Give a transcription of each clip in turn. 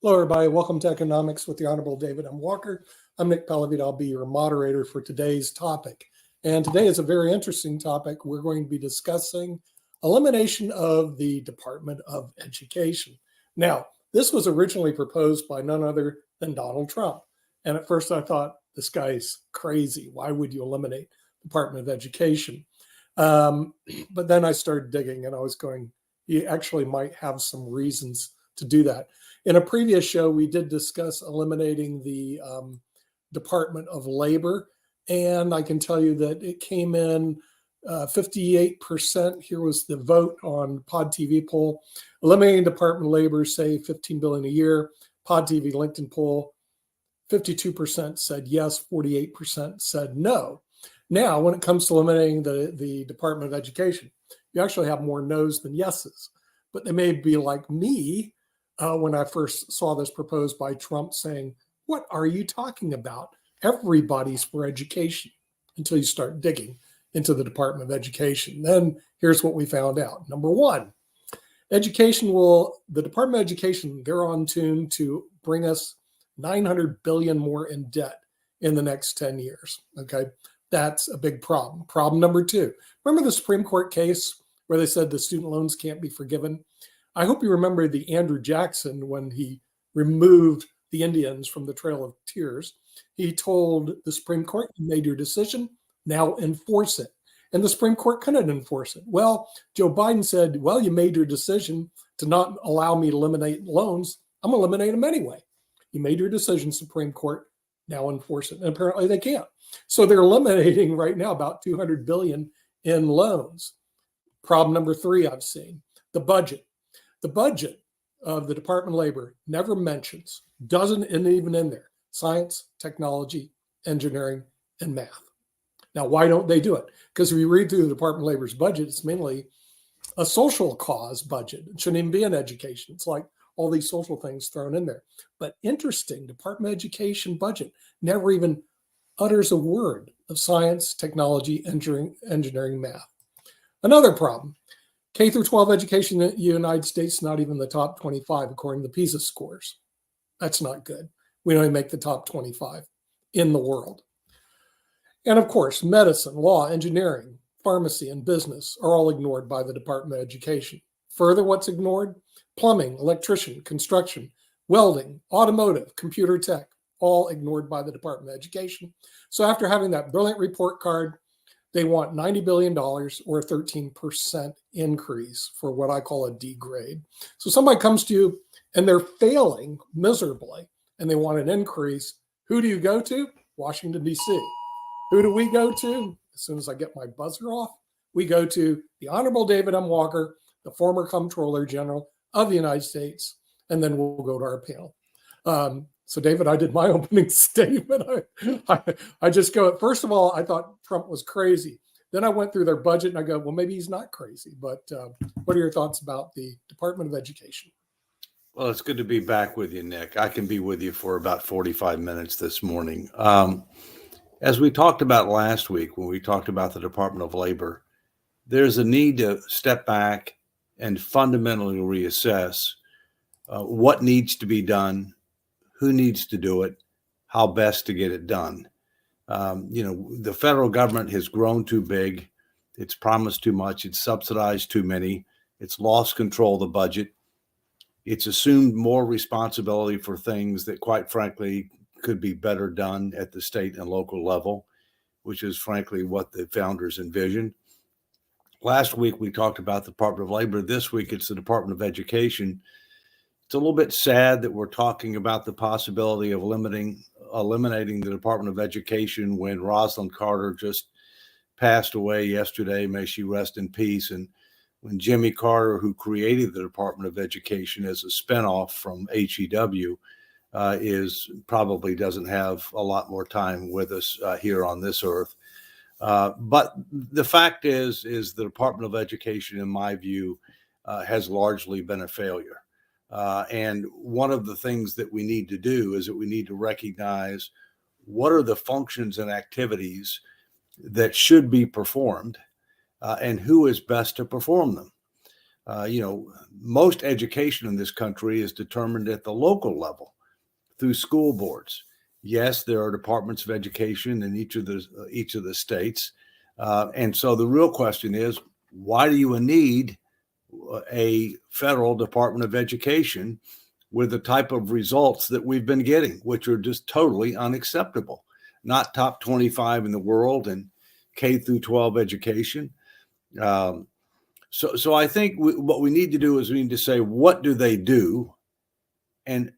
Hello, everybody. Welcome to Economics with the Honorable David M. Walker. I'm Nick Pellavita. I'll be your moderator for today's topic. And today is a very interesting topic. We're going to be discussing elimination of the Department of Education. Now, this was originally proposed by none other than Donald Trump. And at first I thought, this guy's crazy. Why would you eliminate the Department of Education? But then I started digging and I was going, he actually might have some reasons to do that. In a previous show, we did discuss eliminating the Department of Labor, and I can tell you that it came in 58%. Here was the vote on Pod TV poll. Eliminating Department of Labor, say $15 billion a year. Pod TV LinkedIn poll, 52% said yes, 48% said no. Now, when it comes to eliminating the Department of Education, you actually have more no's than yeses, but they may be like me. When I first saw this proposed by Trump saying, what are you talking about? Everybody's for education, until you start digging into the Department of Education. Then here's what we found out. Number one, the Department of Education, they're on tune to bring us 900 billion more in debt in the next 10 years. Okay, that's a big problem. Problem number two, remember the Supreme Court case where they said the student loans can't be forgiven? I hope you remember the Andrew Jackson when he removed the Indians from the Trail of Tears. He told the Supreme Court, you made your decision, now enforce it. And the Supreme Court couldn't enforce it. Well, Joe Biden said, well, you made your decision to not allow me to eliminate loans. I'm going to eliminate them anyway. You made your decision, Supreme Court, now enforce it. And apparently they can't. So they're eliminating right now about 200 billion in loans. Problem number three I've seen, the budget. The budget of the Department of Labor never mentions, isn't even in there, science, technology, engineering, and math. Now, why don't they do it? Because if you read through the Department of Labor's budget, it's mainly a social cause budget. It shouldn't even be in education. It's like all these social things thrown in there. But interesting, Department of Education budget never even utters a word of science, technology, engineering, math. Another problem. K through 12 education in the United States, not even the top 25, according to PISA scores. That's not good. We don't even make the top 25 in the world. And of course, medicine, law, engineering, pharmacy, and business are all ignored by the Department of Education. Further, what's ignored? Plumbing, electrician, construction, welding, automotive, computer tech, all ignored by the Department of Education. So after having that brilliant report card, they want $90 billion or a 13% increase for what I call a D grade. So somebody comes to you and they're failing miserably and they want an increase. Who do you go to? Washington, D.C. Who do we go to? As soon as I get my buzzer off, we go to the Honorable David M. Walker, the former Comptroller General of the United States, and then we'll go to our panel. So, David, I did my opening statement. I just go, first of all, I thought Trump was crazy. Then I went through their budget and I go, well, maybe he's not crazy. But what are your thoughts about the Department of Education? Well, it's good to be back with you, Nick. I can be with you for about 45 minutes this morning. As we talked about last week, when we talked about the Department of Labor, there's a need to step back and fundamentally reassess what needs to be done, who needs to do it, how best to get it done. The federal government has grown too big. It's promised too much. It's subsidized too many. It's lost control of the budget. It's assumed more responsibility for things that, quite frankly, could be better done at the state and local level, which is, frankly, what the founders envisioned. Last week, we talked about the Department of Labor. This week, it's the Department of Education. It's a little bit sad that we're talking about the possibility of eliminating the Department of Education when Rosalynn Carter just passed away yesterday. May she rest in peace. And when Jimmy Carter, who created the Department of Education as a spinoff from HEW, probably doesn't have a lot more time with us here on this earth. But the fact is the Department of Education, in my view, has largely been a failure. And one of the things that we need to do is that we need to recognize what are the functions and activities that should be performed and who is best to perform them. Most education in this country is determined at the local level through school boards. Yes, there are departments of education in each of the states. And so the real question is, why do you need a federal Department of Education with the type of results that we've been getting, which are just totally unacceptable? Not top 25 in the world in K through 12 education. So I think what we need to do is we need to say, what do they do? And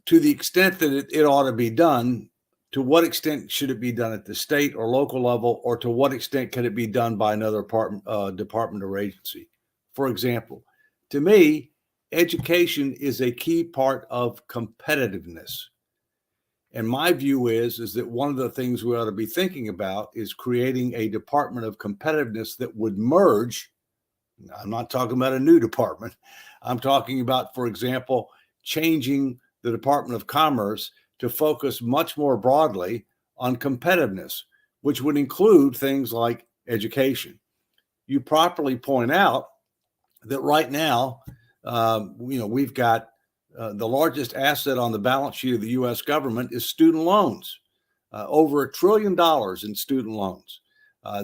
to the extent that it ought to be done, to what extent should it be done at the state or local level, or to what extent can it be done by another department or agency? For example, to me, education is a key part of competitiveness. And my view is that one of the things we ought to be thinking about is creating a department of competitiveness that would merge. I'm not talking about a new department. I'm talking about, for example, changing the Department of Commerce to focus much more broadly on competitiveness, which would include things like education. You properly point out that right now, we've got the largest asset on the balance sheet of the U.S. government is student loans, over $1 trillion in student loans.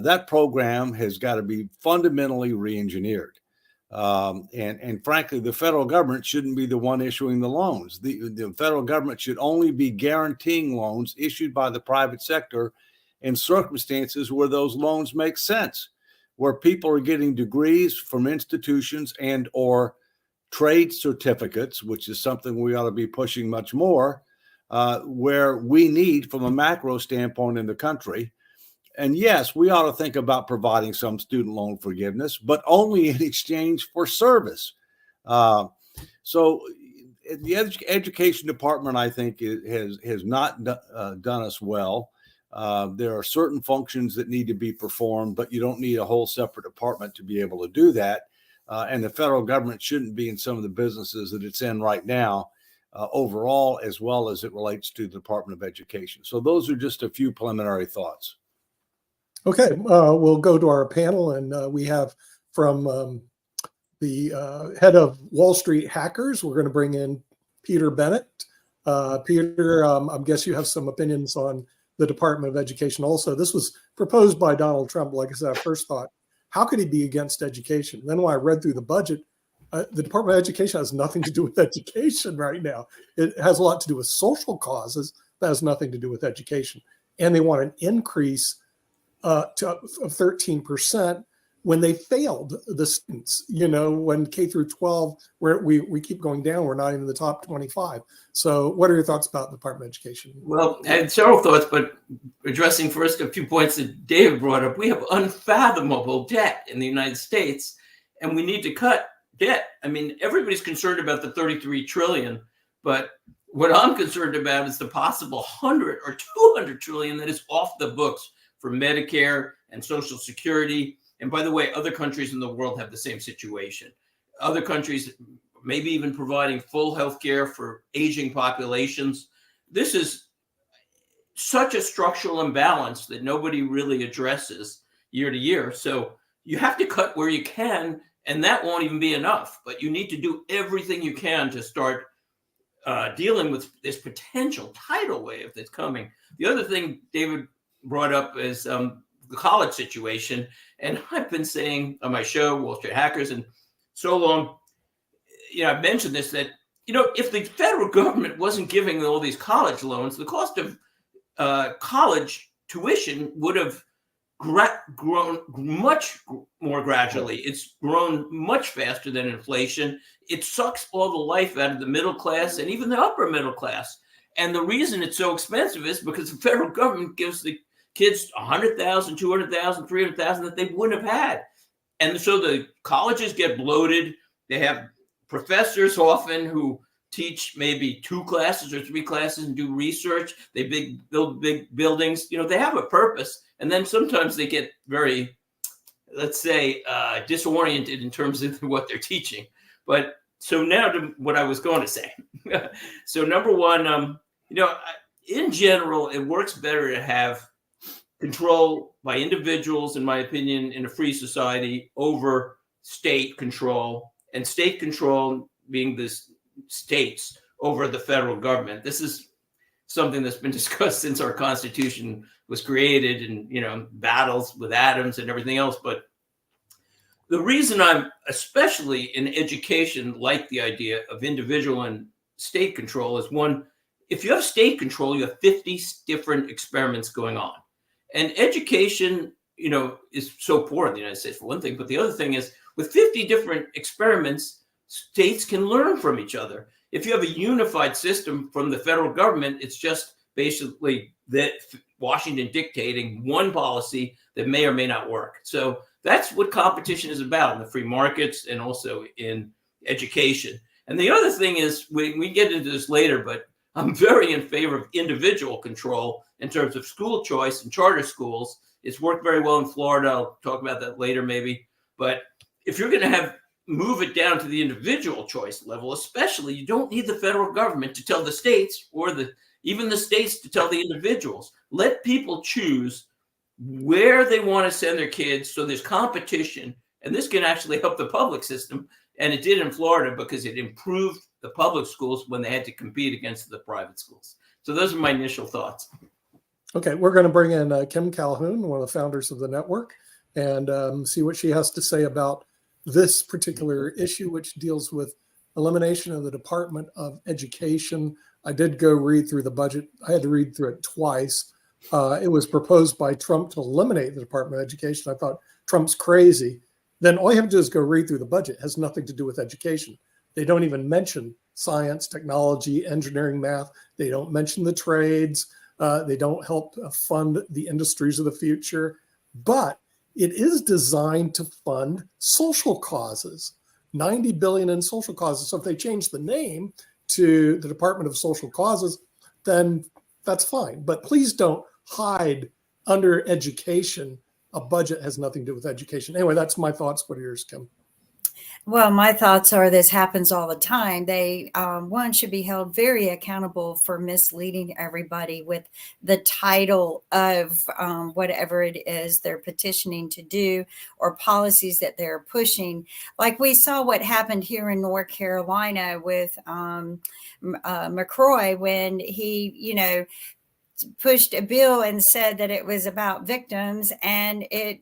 That program has got to be fundamentally re-engineered. And frankly, the federal government shouldn't be the one issuing the loans. The federal government should only be guaranteeing loans issued by the private sector in circumstances where those loans make sense, where people are getting degrees from institutions and or trade certificates, which is something we ought to be pushing much more, where we need from a macro standpoint in the country. And yes, we ought to think about providing some student loan forgiveness, but only in exchange for service. So the education department, I think, has not done us well. There are certain functions that need to be performed, but you don't need a whole separate department to be able to do that. And the federal government shouldn't be in some of the businesses that it's in right now, overall, as well as it relates to the Department of Education. So those are just a few preliminary thoughts. Okay, we'll go to our panel, and we have from the head of Wall Street Hackers, we're going to bring in Peter Bennett. Peter, I guess you have some opinions on the Department of Education also. This was proposed by Donald Trump. Like I said, I first thought, how could he be against education? Then when I read through the budget, the Department of Education has nothing to do with education right now. It has a lot to do with social causes, but has nothing to do with education. And they want an increase of 13% when they failed the students, when K through 12, where we keep going down, we're not even in the top 25. So what are your thoughts about the Department of Education? Well, I had several thoughts, but addressing first a few points that David brought up, we have unfathomable debt in the United States, and we need to cut debt. I mean, everybody's concerned about the 33 trillion, but what I'm concerned about is the possible 100 or 200 trillion that is off the books for Medicare and Social Security. And by the way, other countries in the world have the same situation. Other countries maybe even providing full health care for aging populations. This is such a structural imbalance that nobody really addresses year to year. So you have to cut where you can, and that won't even be enough. But you need to do everything you can to start dealing with this potential tidal wave that's coming. The other thing David brought up is the college situation. And I've been saying on my show, Wall Street Hackers, and so long, I've mentioned this, that, if the federal government wasn't giving all these college loans, the cost of college tuition would have grown much more gradually. It's grown much faster than inflation. It sucks all the life out of the middle class and even the upper middle class. And the reason it's so expensive is because the federal government gives the kids $100,000, $200,000, $300,000 that they wouldn't have had. And so the colleges get bloated. They have professors often who teach maybe 2 classes or 3 classes and do research. They build big buildings. They have a purpose. And then sometimes they get very, let's say, disoriented in terms of what they're teaching. But so now to what I was going to say. So number one, in general, it works better to have control by individuals, in my opinion, in a free society over state control. and state control being the states over the federal government. This is something that's been discussed since our Constitution was created, and battles with Adams and everything else. But the reason I'm especially in education like the idea of individual and state control is, one, if you have state control, you have 50 different experiments going on. And education, is so poor in the United States, for one thing. But the other thing is, with 50 different experiments, states can learn from each other. If you have a unified system from the federal government, it's just basically that Washington dictating one policy that may or may not work. So that's what competition is about in the free markets and also in education. And the other thing is, we get into this later, but I'm very in favor of individual control in terms of school choice and charter schools. It's worked very well in Florida. I'll talk about that later maybe. But if you're going to move it down to the individual choice level, especially, you don't need the federal government to tell the states, or even the states to tell the individuals. Let people choose where they want to send their kids, so there's competition. And this can actually help the public system. And it did in Florida, because it improved the public schools when they had to compete against the private schools. So those are my initial thoughts. Okay, we're going to bring in Kim Calhoun, one of the founders of the network, and see what she has to say about this particular issue, which deals with elimination of the Department of Education. I did go read through the budget. I had to read through it twice. It was proposed by Trump to eliminate the Department of Education. I thought, Trump's crazy. Then all you have to do is go read through the budget. It has nothing to do with education. They don't even mention science, technology, engineering, math. They don't mention the trades. They don't help fund the industries of the future. But it is designed to fund social causes, $90 billion in social causes. So if they change the name to the Department of Social Causes, then that's fine. But please don't hide under education. A budget has nothing to do with education. Anyway, that's my thoughts. What are yours, Kim? Well, my thoughts are this happens all the time. They, one, should be held very accountable for misleading everybody with the title of whatever it is they're petitioning to do, or policies that they're pushing. Like we saw what happened here in North Carolina with McCrory, when he, pushed a bill and said that it was about victims, and it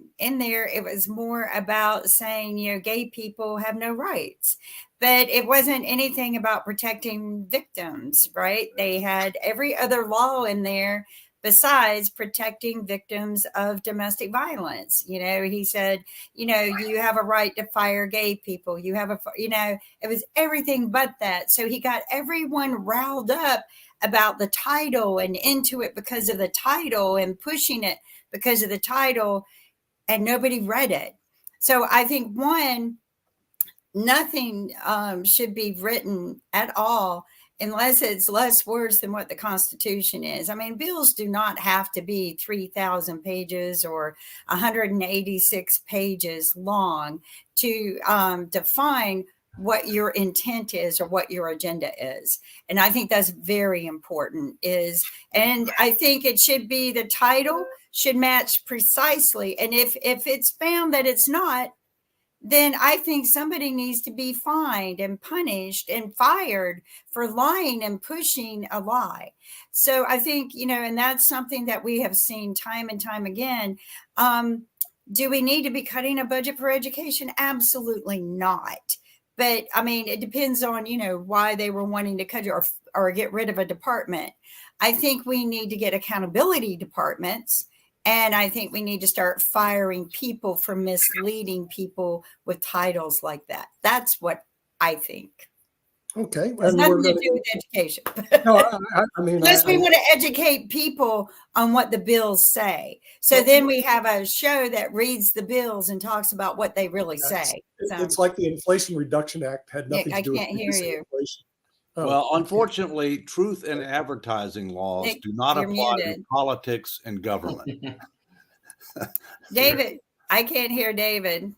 was more about saying, gay people have no rights, but it wasn't anything about protecting victims, right? They had every other law in there besides protecting victims of domestic violence. He said, you have a right to fire gay people. You have it was everything but that. So he got everyone riled up about the title and into it because of the title, and pushing it because of the title, and nobody read it. So I think, one, nothing should be written at all unless it's less words than what the Constitution is. I mean, bills do not have to be 3,000 pages or 186 pages long to define what your intent is or what your agenda is. And I think that's very important. And I think it should be, the title should match precisely. And if it's found that it's not, then I think somebody needs to be fined and punished and fired for lying and pushing a lie. So I think, and that's something that we have seen time and time again. Do we need to be cutting a budget for education? Absolutely not. But I mean, it depends on, why they were wanting to cut it or get rid of a department. I think we need to get accountability departments. And I think we need to start firing people for misleading people with titles like that. That's what I think. Okay. It has nothing to do with education. No, I mean, unless we want to educate people on what the bills say. So then we have a show that reads the bills and talks about what they really say. It's like the Inflation Reduction Act had nothing to do with I can't hear you. inflation. Oh, Well, unfortunately, truth and advertising laws Nick, do not you're apply to muted. politics and government. David, I can't hear David.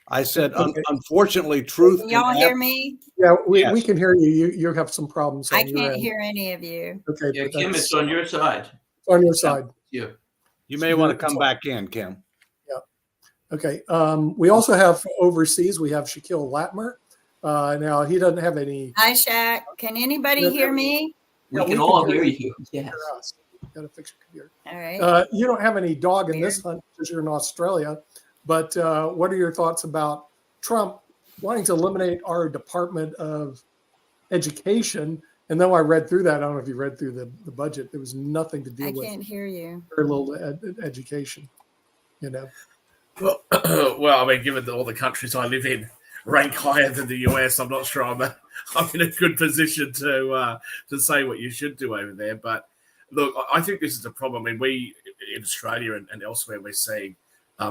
I said, Okay. unfortunately, truth Can and y'all hear me? Yeah, we Yes. can hear you. You have some problems. I on your can't end. hear any of you. Okay, Yeah, but Kim, that's it's on your side. on your side. Yeah. You may want to come back in, Kim. Okay. We also have overseas, we have Shaquille Latmer. Now he doesn't have any. Hi, Shaq. Can anybody Yeah, hear me? We Yeah, can we all can hear hear you. Yes. Hear us. Got to fix your computer. All right. You don't have any dog in this hunt because you're in Australia. But what are your thoughts about Trump wanting to eliminate our Department of Education? And then I read through that. I don't know if you read through the budget. There was nothing to I deal with can't hear you. very little education. You know. Well, well, I mean, given that all the countries I live in rank higher than the US, I'm not sure I'm in a good position to say what you should do over there. But look, I think this is a problem. I mean, we in Australia and elsewhere, we're seeing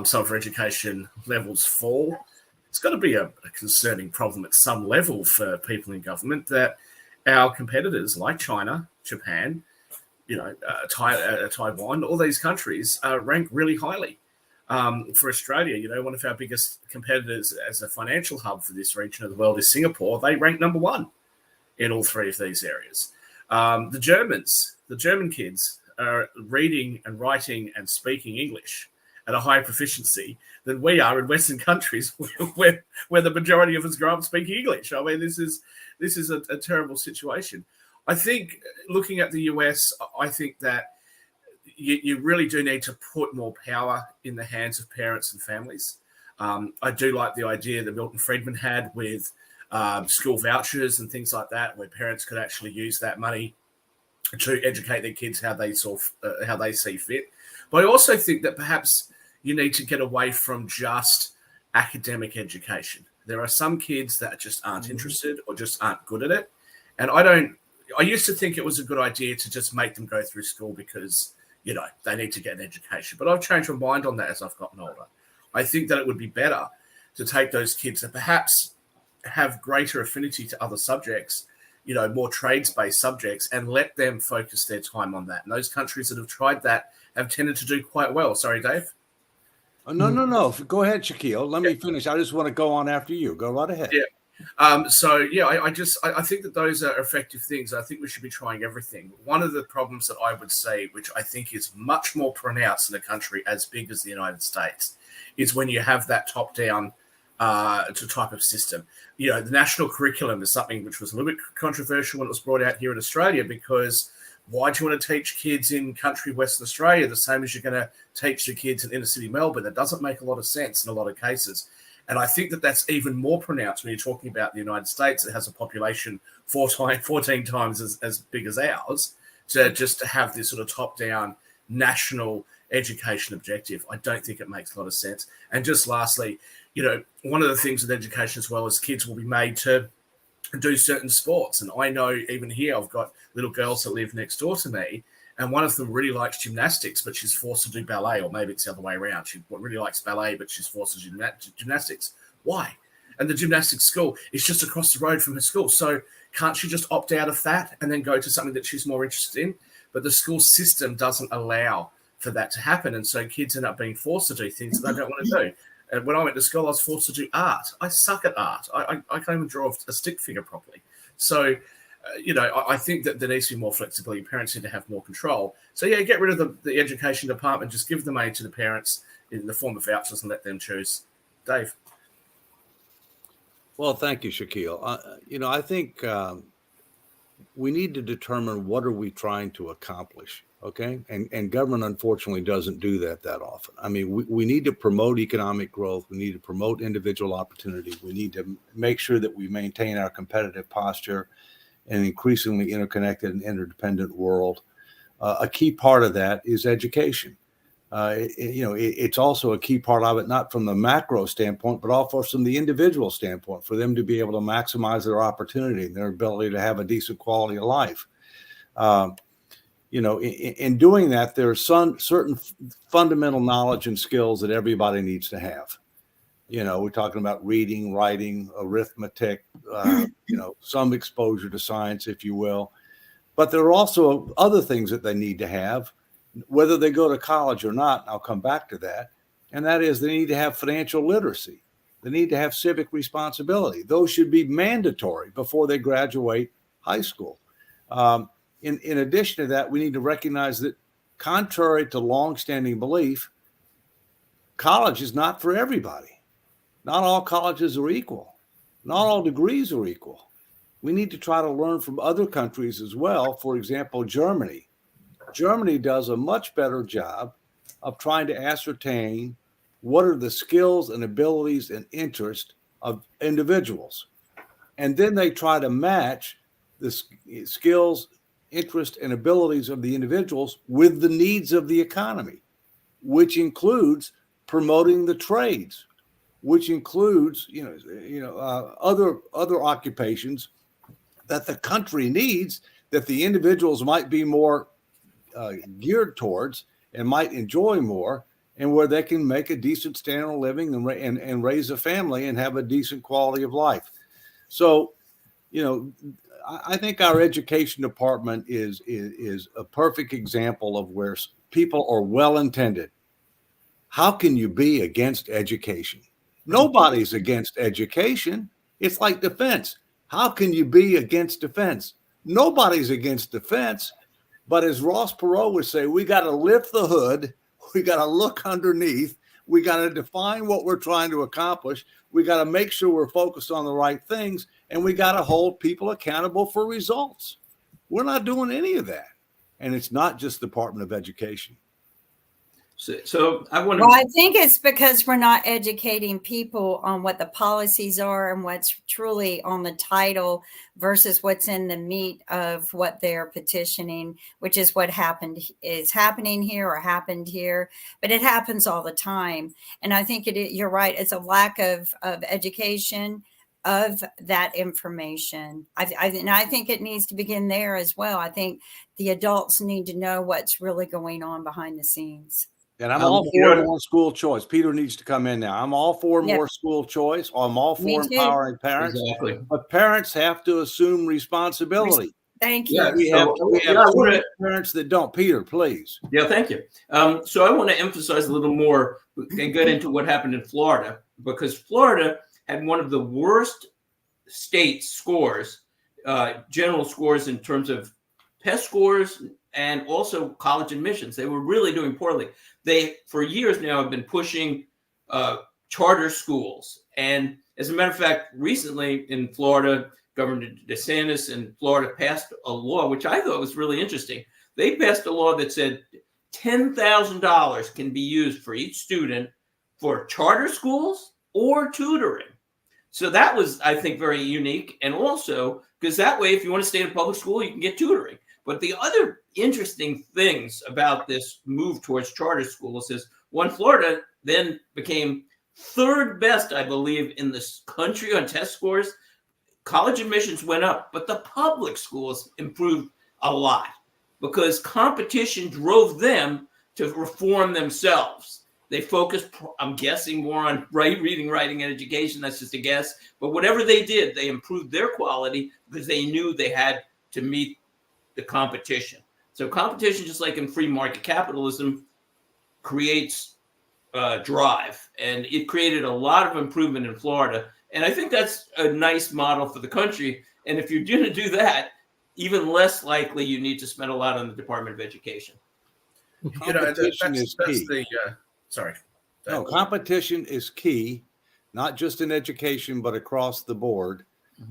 some of our education levels fall. It's got to be a concerning problem at some level for people in government that our competitors like China, Japan, Taiwan, all these countries rank really highly. For Australia, one of our biggest competitors as a financial hub for this region of the world is Singapore. They rank number one in all three of these areas. The German kids are reading and writing and speaking English at a higher proficiency than we are in Western countries where the majority of us grow up speaking English. I mean, this is a terrible situation. I think looking at the US, I think that you really do need to put more power in the hands of parents and families. I do like the idea that Milton Friedman had with school vouchers and things like that, where parents could actually use that money to educate their kids how they see fit. But I also think that perhaps you need to get away from just academic education. There are some kids that just aren't interested or just aren't good at it. And I used to think it was a good idea to just make them go through school because, they need to get an education. But I've changed my mind on that as I've gotten older. I think that it would be better to take those kids that perhaps have greater affinity to other subjects, more trades-based subjects, and let them focus their time on that. And those countries that have tried that have tended to do quite well. Sorry, Dave. Oh, no. Go ahead, Shaquille. Let me finish. I just want to go on after you. Go right ahead. Yeah. I think that those are effective things. I think we should be trying everything. One of the problems that I would say, which I think is much more pronounced in a country as big as the United States, is when you have that top-down type of system. The national curriculum is something which was a little bit controversial when it was brought out here in Australia, because why do you want to teach kids in country Western Australia the same as you're going to teach the kids in inner city Melbourne? That doesn't make a lot of sense in a lot of cases. And I think that that's even more pronounced when you're talking about the United States. It has a population 14 times as big as ours, to have this sort of top-down national education objective. I don't think it makes a lot of sense. And just lastly, one of the things with education as well is kids will be made to do certain sports. And I know even here I've got little girls that live next door to me, and one of them really likes gymnastics, but she's forced to do ballet, or maybe it's the other way around. She really likes ballet, but she's forced to do gymnastics. Why? And the gymnastics school is just across the road from her school. So can't she just opt out of that and then go to something that she's more interested in? But the school system doesn't allow for that to happen. And so kids end up being forced to do things that they don't want to do. And when I went to school, I was forced to do art. I suck at art. I can't even draw a stick figure properly. So, I think that there needs to be more flexibility. Parents need to have more control. So, get rid of the education department. Just give the money to the parents in the form of vouchers and let them choose. Dave. Well, thank you, Shaquille. I think we need to determine what are we trying to accomplish, okay? And government, unfortunately, doesn't do that often. I mean, we need to promote economic growth. We need to promote individual opportunity. We need to make sure that we maintain our competitive posture in an increasingly interconnected and interdependent world. A key part of that is education. It's also a key part of it, not from the macro standpoint, but also from the individual standpoint, for them to be able to maximize their opportunity and their ability to have a decent quality of life. In doing that, there's certain fundamental knowledge and skills that everybody needs to have. We're talking about reading, writing, arithmetic, some exposure to science, if you will. But there are also other things that they need to have, whether they go to college or not. And I'll come back to that. And that is, they need to have financial literacy. They need to have civic responsibility. Those should be mandatory before they graduate high school. In addition to that, we need to recognize that, contrary to longstanding belief, college is not for everybody. Not all colleges are equal. Not all degrees are equal. We need to try to learn from other countries as well. For example, Germany. Germany does a much better job of trying to ascertain what are the skills and abilities and interests of individuals. And then they try to match the skills, interests, and abilities of the individuals with the needs of the economy, which includes promoting the trades, which includes other occupations that the country needs, that the individuals might be more geared towards and might enjoy more, and where they can make a decent standard of living and raise a family and have a decent quality of life. So, I think our education department is a perfect example of where people are well intended. How can you be against education? Nobody's against education. It's like defense. How can you be against defense? Nobody's against defense. But as Ross Perot would say, we got to lift the hood. We got to look underneath. We got to define what we're trying to accomplish. We got to make sure we're focused on the right things. And we got to hold people accountable for results. We're not doing any of that. And it's not just the Department of Education. So I want to. Well, I think it's because we're not educating people on what the policies are and what's truly on the title versus what's in the meat of what they're petitioning, which is what is happening here or happened here. But it happens all the time. And I think you're right. It's a lack of education of that information. And I think it needs to begin there as well. I think the adults need to know what's really going on behind the scenes. And I'm all for more school choice. Peter needs to come in now. I'm all for more school choice. I'm all for empowering parents. Exactly. But parents have to assume responsibility. Thank you. Yeah, we have parents that don't. Peter, please. Yeah, thank you. So I want to emphasize a little more and get into what happened in Florida, because Florida had one of the worst state scores, general scores in terms of test scores and also college admissions. They were really doing poorly. They, for years now, have been pushing charter schools. And as a matter of fact, recently in Florida, Governor DeSantis in Florida passed a law, which I thought was really interesting. They passed a law that said $10,000 can be used for each student for charter schools or tutoring. So that was, I think, very unique. And also, because that way, if you want to stay in a public school, you can get tutoring. But the other interesting things about this move towards charter schools is, one, Florida then became third best, I believe, in this country on test scores. College admissions went up, but the public schools improved a lot because competition drove them to reform themselves. They focused, I'm guessing, more on reading, writing, and education. That's just a guess. But whatever they did, they improved their quality because they knew they had to meet the competition. So competition, just like in free market capitalism, creates drive. And it created a lot of improvement in Florida. And I think that's a nice model for the country. And if you're going to do that, even less likely you need to spend a lot on the Department of Education. Competition is key. Sorry. No, competition is key, not just in education, but across the board.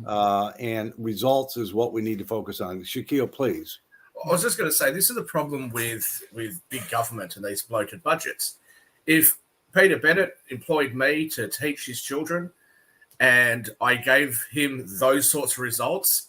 And results is what we need to focus on. Shaquille, please. I was just going to say, this is the problem with big government and these bloated budgets. If Peter Bennett employed me to teach his children and I gave him those sorts of results,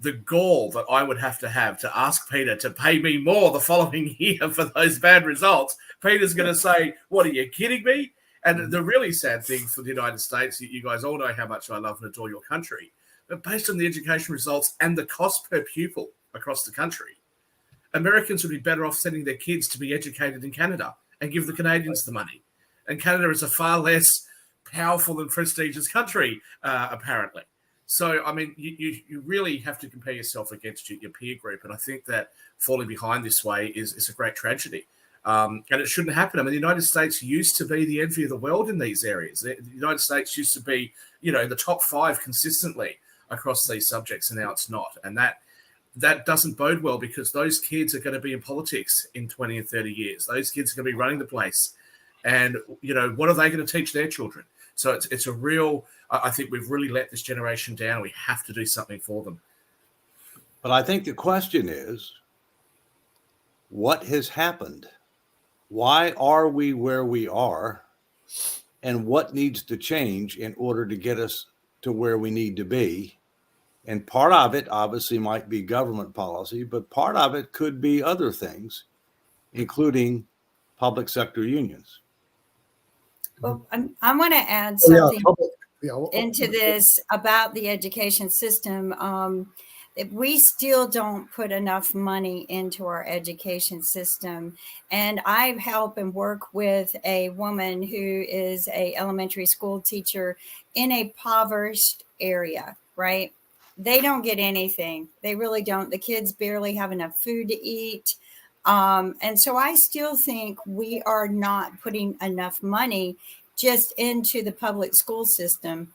the gall that I would have to ask Peter to pay me more the following year for those bad results, Peter's going to say, what, are you kidding me? And the really sad thing for the United States, you guys all know how much I love and adore your country, but based on the education results and the cost per pupil across the country, Americans would be better off sending their kids to be educated in Canada and give the Canadians the money. And Canada is a far less powerful and prestigious country, apparently. So, I mean, you really have to compare yourself against your peer group. And I think that falling behind this way is a great tragedy. And it shouldn't happen. I mean, the United States used to be the envy of the world in these areas. The United States used to be, the top 5 consistently across these subjects, and now it's not. And that doesn't bode well, because those kids are going to be in politics in 20 and 30 years. Those kids are going to be running the place. And, what are they going to teach their children? So it's a real, I think we've really let this generation down. We have to do something for them. But I think the question is, what has happened? Why are we where we are? And what needs to change in order to get us to where we need to be? And part of it obviously might be government policy, but part of it could be other things, including public sector unions. Well, I want to add Oh, yeah, something public- yeah, well, into this about the education system. We still don't put enough money into our education system. And I help and work with a woman who is a elementary school teacher in a impoverished area, right? They don't get anything. They really don't. The kids barely have enough food to eat. And so I still think we are not putting enough money just into the public school system.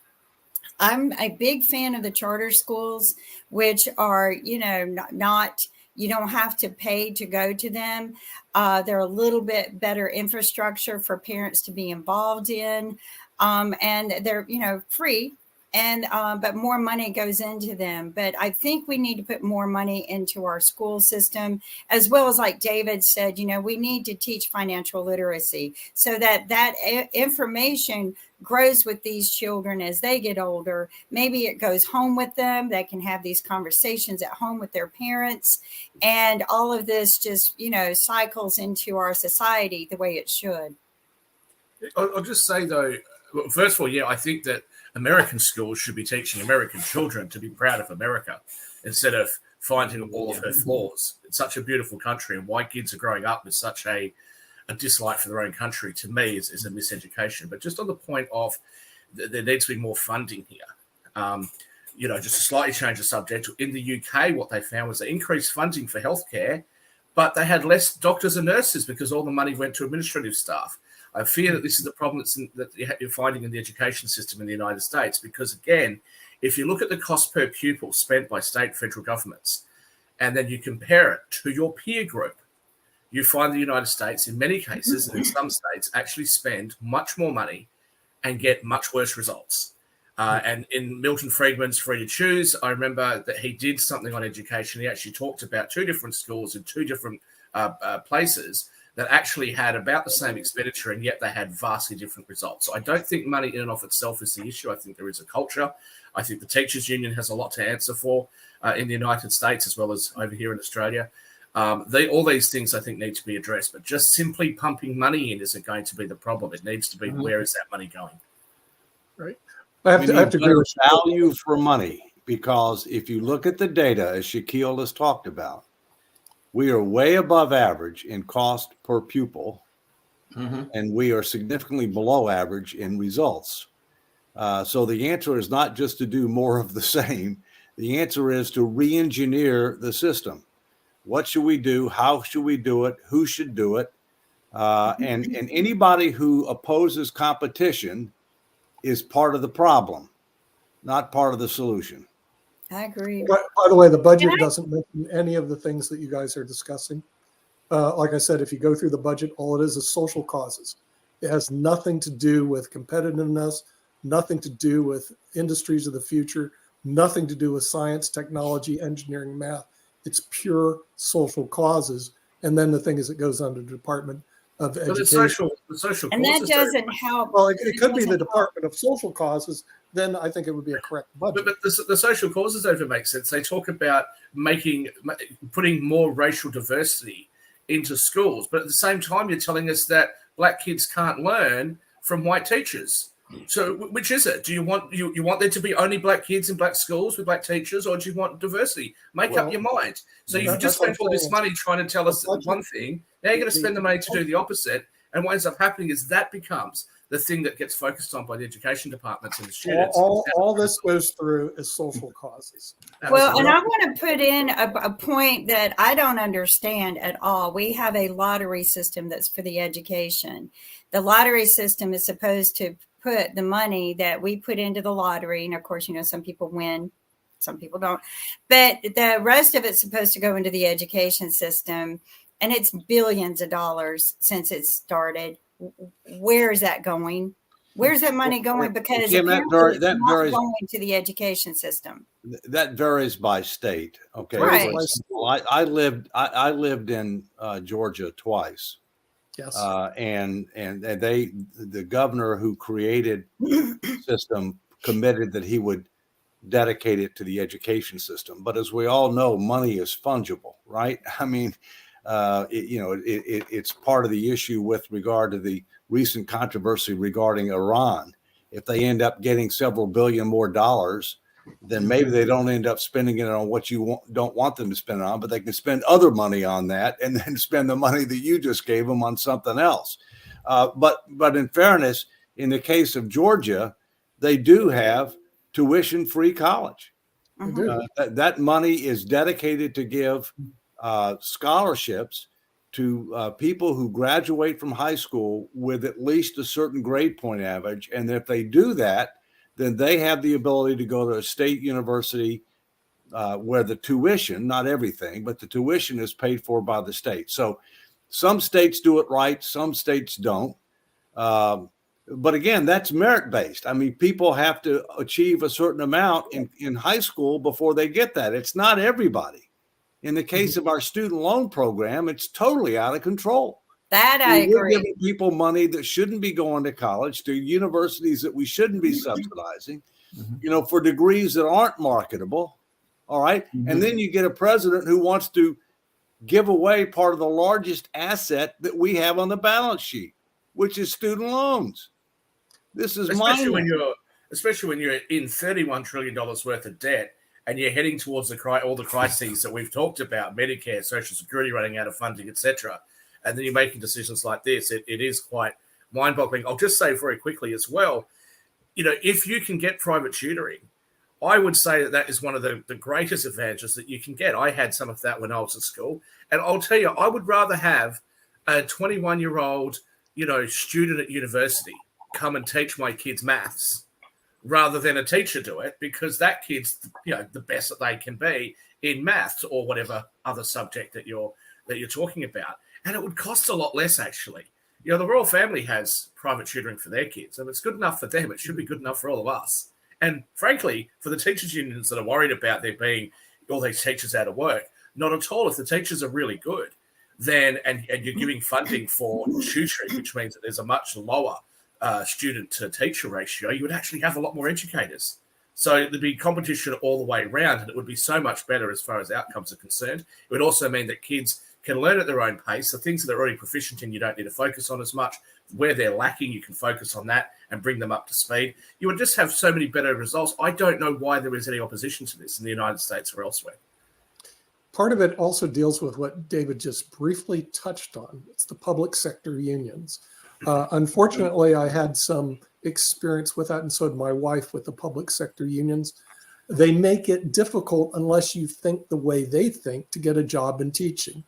I'm a big fan of the charter schools, which are, not you don't have to pay to go to them. They're a little bit better infrastructure for parents to be involved in. And they're, free. And but more money goes into them. But I think we need to put more money into our school system, as well as, like David said, we need to teach financial literacy so that information grows with these children as they get older. Maybe it goes home with them. They can have these conversations at home with their parents, and all of this just cycles into our society the way it should. I'll just say though, first of all, I think that American schools should be teaching American children to be proud of America instead of finding all of her flaws. It's such a beautiful country, and why kids are growing up with such a dislike for their own country, to me, is a miseducation. But just on the point of there needs to be more funding here. Just to slightly change the subject, in the UK, what they found was they increased funding for healthcare, but they had less doctors and nurses because all the money went to administrative staff. I fear that this is the problem that you're finding in the education system in the United States, because, again, if you look at the cost per pupil spent by state and federal governments, and then you compare it to your peer group, you find the United States, in many cases, and in some states, actually spend much more money and get much worse results. And in Milton Friedman's Free to Choose, I remember that he did something on education. He actually talked about 2 different schools in 2 different places that actually had about the same expenditure, and yet they had vastly different results. So I don't think money in and of itself is the issue. I think there is a culture. I think the Teachers Union has a lot to answer for in the United States, as well as over here in Australia. All these things I think need to be addressed, but just simply pumping money in isn't going to be the problem. It needs to be, where is that money going? Right. I have to agree with value for money, because if you look at the data, as Shaquille has talked about, we are way above average in cost per pupil, and we are significantly below average in results. So the answer is not just to do more of the same. The answer is to re-engineer the system. What should we do? How should we do it? Who should do it? And anybody who opposes competition is part of the problem, not part of the solution. I agree. By the way, the budget doesn't mention any of the things that you guys are discussing. Like I said, if you go through the budget, all it is social causes. It has nothing to do with competitiveness, nothing to do with industries of the future, nothing to do with science, technology, engineering, math. It's pure social causes. And then the thing is, it goes under the Department of Education. The social And that causes doesn't help. Well, it could be the Department of Social Causes. Then I think it would be a correct budget. But the social causes don't even make sense. They talk about putting more racial diversity into schools, but at the same time, you're telling us that black kids can't learn from white teachers. So which is it? Do you want there to be only black kids in black schools with black teachers, or do you want diversity? Make up your mind. So you've just spent all this money trying to tell us one thing. Now you're going to spend the money to do the opposite. And what ends up happening is that becomes the thing that gets focused on by the education departments and the students. All this goes through is social causes. Well, and I want to put in a point that I don't understand at all. We have a lottery system that's for the education. The lottery system is supposed to put the money that we put into the lottery. And of course, some people win, some people don't. But the rest of it's supposed to go into the education system. And it's billions of dollars since it started. Where is that going? Where's that money going? Because Kim, that apparently that it's not varies. going to the education system. That varies by state. Okay. Right. For example, I lived in Georgia twice. Yes. And the governor who created the system committed that he would dedicate it to the education system. But as we all know, money is fungible, right? I mean, it's part of the issue with regard to the recent controversy regarding Iran. If they end up getting several billion more dollars, then maybe they don't end up spending it on what you don't want them to spend it on, but they can spend other money on that and then spend the money that you just gave them on something else. But in fairness, in the case of Georgia, they do have tuition-free college. That money is dedicated to give scholarships to people who graduate from high school with at least a certain grade point average. And if they do that, then they have the ability to go to a state university where the tuition, not everything, but the tuition is paid for by the state. So some states do it right, some states don't. But again, that's merit-based. I mean, people have to achieve a certain amount in high school before they get that. It's not everybody. In the case of our student loan program, it's totally out of control. That I agree. We're giving people money that shouldn't be going to college, to universities that we shouldn't be subsidizing, for degrees that aren't marketable. All right. And then you get a president who wants to give away part of the largest asset that we have on the balance sheet, which is student loans. This is especially when you're in $31 trillion worth of debt and you're heading towards all the crises that we've talked about, Medicare, Social Security running out of funding, etc. And then you're making decisions like this. It is quite mind-boggling. I'll just say very quickly as well, if you can get private tutoring, I would say that is one of the greatest advantages that you can get. I had some of that when I was at school. And I'll tell you, I would rather have a 21-year-old, student at university come and teach my kids maths rather than a teacher do it, because that kid's, the best that they can be in maths or whatever other subject that you're talking about. And it would cost a lot less, actually. The royal family has private tutoring for their kids. And if it's good enough for them, it should be good enough for all of us. And frankly, for the teachers' unions that are worried about there being all these teachers out of work, not at all. If the teachers are really good, then and you're giving funding for tutoring, which means that there's a much lower student to teacher ratio, you would actually have a lot more educators. So there'd be competition all the way around, and it would be so much better as far as outcomes are concerned. It would also mean that kids can learn at their own pace. The things that they're already proficient in, you don't need to focus on as much. Where they're lacking, you can focus on that and bring them up to speed. You would just have so many better results. I don't know why there is any opposition to this in the United States or elsewhere. Part of it also deals with what David just briefly touched on. It's the public sector unions. Unfortunately, I had some experience with that, and so did my wife with the public sector unions. They make it difficult unless you think the way they think to get a job in teaching.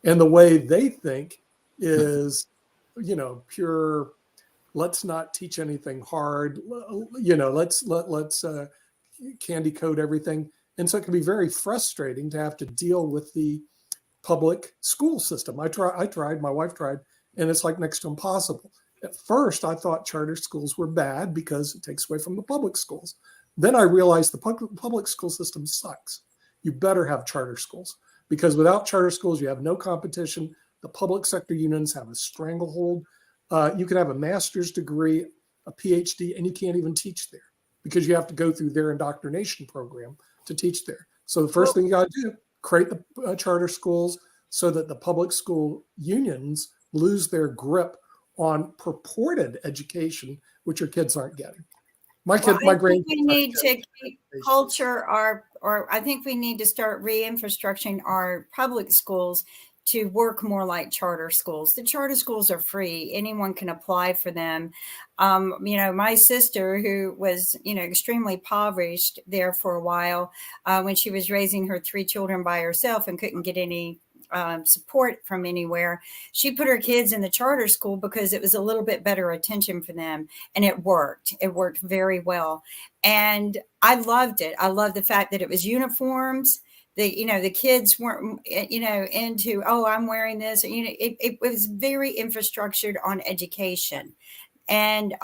And the way they think is, pure, let's not teach anything hard, let's candy coat everything. And so it can be very frustrating to have to deal with the public school system. I tried, my wife tried, and it's like next to impossible. At first, I thought charter schools were bad because it takes away from the public schools. Then I realized the public school system sucks. You better have charter schools, because without charter schools, you have no competition. The public sector unions have a stranglehold. You can have a master's degree, a PhD, and you can't even teach there because you have to go through their indoctrination program to teach there. So the first thing you got to do, create the charter schools so that the public school unions lose their grip on purported education, which your kids aren't getting. My grandkids. We need to keep culture, or I think we need to start re-infrastructuring our public schools to work more like charter schools. The charter schools are free. Anyone can apply for them. My sister, who was, extremely impoverished there for a while, when she was raising her 3 children by herself and couldn't get any support from anywhere, she put her kids in the charter school because it was a little bit better attention for them, and it worked very well. And I loved it. I loved the fact that it was uniforms. The kids weren't into, I'm wearing this, it was very infrastructured on education. And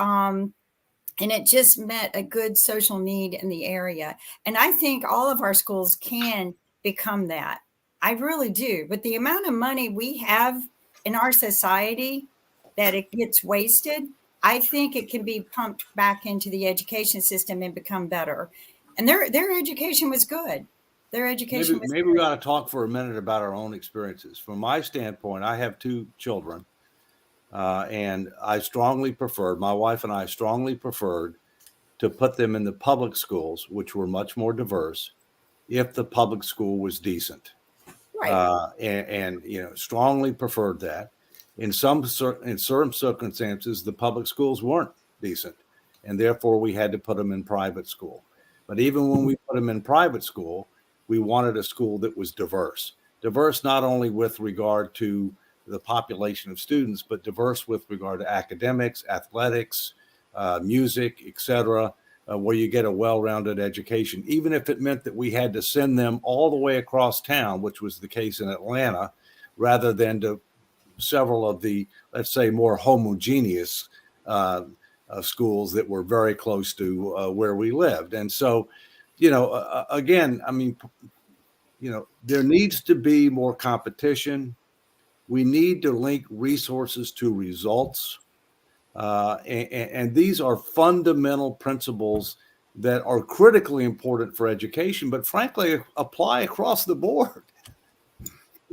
And it just met a good social need in the area. And I think all of our schools can become that. I really do. But the amount of money we have in our society that it gets wasted, I think it can be pumped back into the education system and become better. And their education was good. Their education was Maybe we ought to talk for a minute about our own experiences. From my standpoint, I have 2 children. And I strongly preferred, my wife and I strongly preferred to put them in the public schools, which were much more diverse, if the public school was decent. right. And strongly preferred that. In certain circumstances, the public schools weren't decent, and therefore we had to put them in private school. But even when we put them in private school, we wanted a school that was diverse. Diverse not only with regard to the population of students, but diverse with regard to academics, athletics, music, etc., where you get a well-rounded education, even if it meant that we had to send them all the way across town, which was the case in Atlanta, rather than to several of the, let's say, more homogeneous schools that were very close to where we lived. And so, again, I mean, there needs to be more competition. We need to link resources to results. And these are fundamental principles that are critically important for education, but frankly, apply across the board.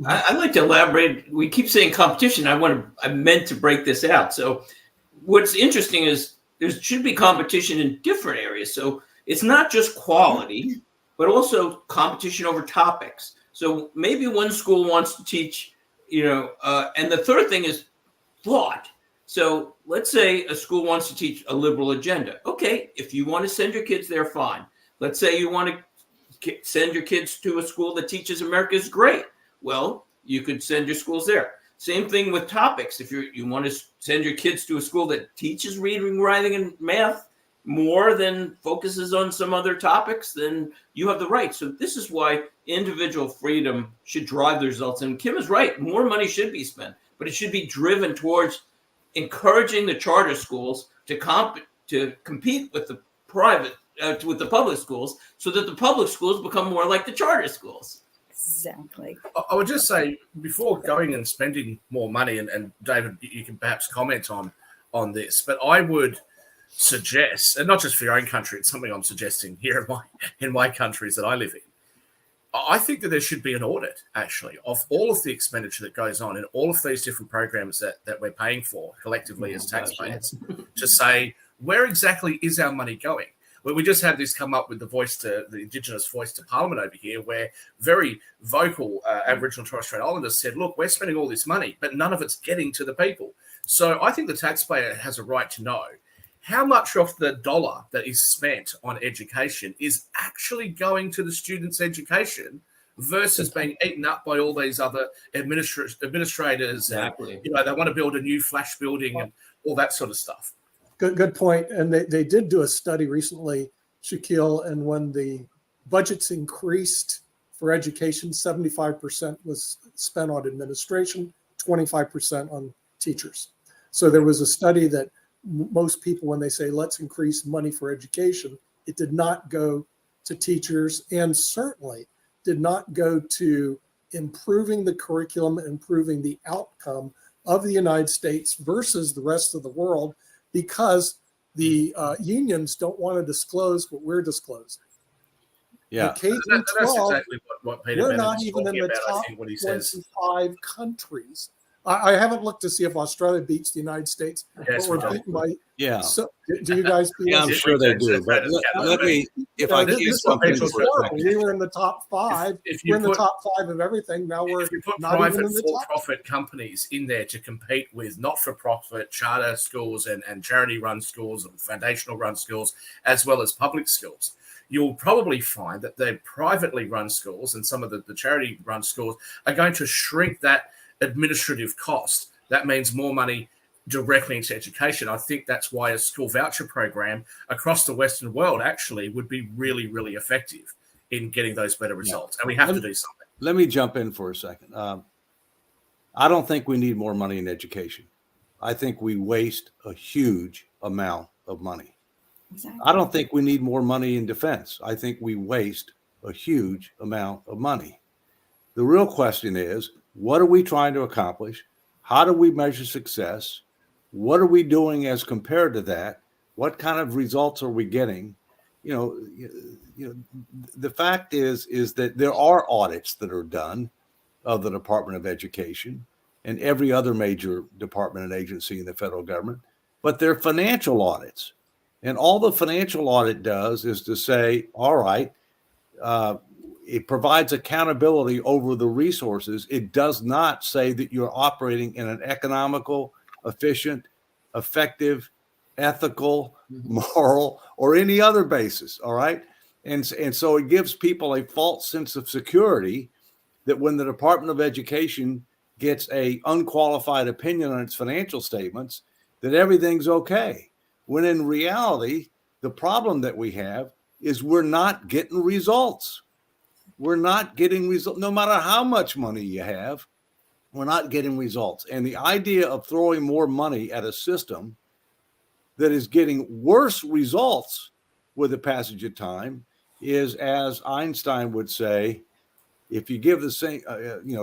I'd like to elaborate. We keep saying competition. I meant to break this out. So what's interesting is there should be competition in different areas. So it's not just quality, but also competition over topics. So maybe one school wants to teach, and the third thing is thought. So let's say a school wants to teach a liberal agenda. Okay, if you want to send your kids there, fine. Let's say you want to send your kids to a school that teaches America is great. Well, you could send your schools there. Same thing with topics. If you want to send your kids to a school that teaches reading, writing, and math more than focuses on some other topics, then you have the right. So this is why individual freedom should drive the results. And Kim is right. More money should be spent, but it should be driven towards encouraging the charter schools to compete with the with the public schools, so that the public schools become more like the charter schools. Exactly. I would just say, before going and spending more money, and David, you can perhaps comment on this, but I would suggest, and not just for your own country, it's something I'm suggesting here in my countries that I live in. I think that there should be an audit, actually, of all of the expenditure that goes on in all of these different programs that we're paying for collectively as taxpayers, to say, where exactly is our money going? We just had this come up with the Indigenous voice to Parliament over here, where very vocal Aboriginal and Torres Strait Islanders said, look, we're spending all this money, but none of it's getting to the people. So I think the taxpayer has a right to know how much of the dollar that is spent on education is actually going to the students' education versus being eaten up by all these other administrators. Exactly. And, they want to build a new flash building and all that sort of stuff. Good point. And they did do a study recently, Shaquille, and when the budgets increased for education, 75% was spent on administration, 25% on teachers. So there was a study that most people, when they say let's increase money for education, it did not go to teachers, and certainly did not go to improving the curriculum, improving the outcome of the United States versus the rest of the world, because the unions don't want to disclose what we're disclosing. Yeah, K through That's 12, exactly what Peter we're Bennett not is even in talking the about, I top think, what he says. 25 countries. I haven't looked to see if Australia beats the United States, Yes, but we we're do. beaten by. yeah. So, do you guys feel? Yeah, I'm Yeah, sure they that's- do. But that's- let me, if I this can is jump in people for a horrible. second. We were in the top 5. If We're you in the put, top 5 of everything. Now we're if you put not even private in the top. for-profit companies in there to compete with not-for-profit charter schools and charity-run schools and foundational-run schools, as well as public schools, you'll probably find that the privately run schools and some of the charity-run schools are going to shrink that administrative cost. That means more money directly into education. I think that's why a school voucher program across the Western world actually would be really, really effective in getting those better results. And we have to do something. Let me jump in for a second. I don't think we need more money in education. I think we waste a huge amount of money. Exactly. I don't think we need more money in defense. I think we waste a huge amount of money. The real question is, what are we trying to accomplish? How do we measure success? What are we doing as compared to that? What kind of results are we getting? The fact is that there are audits that are done of the Department of Education and every other major department and agency in the federal government, but they're financial audits. And all the financial audit does is to say, all right, it provides accountability over the resources. It does not say that you're operating in an economical, efficient, effective, ethical, moral, or any other basis. All right. And so it gives people a false sense of security that when the Department of Education gets a unqualified opinion on its financial statements, that everything's okay. When in reality, the problem that we have is we're not getting results. We're not getting results. No matter how much money you have, we're not getting results. And the idea of throwing more money at a system that is getting worse results with the passage of time is, as Einstein would say, if you give the same,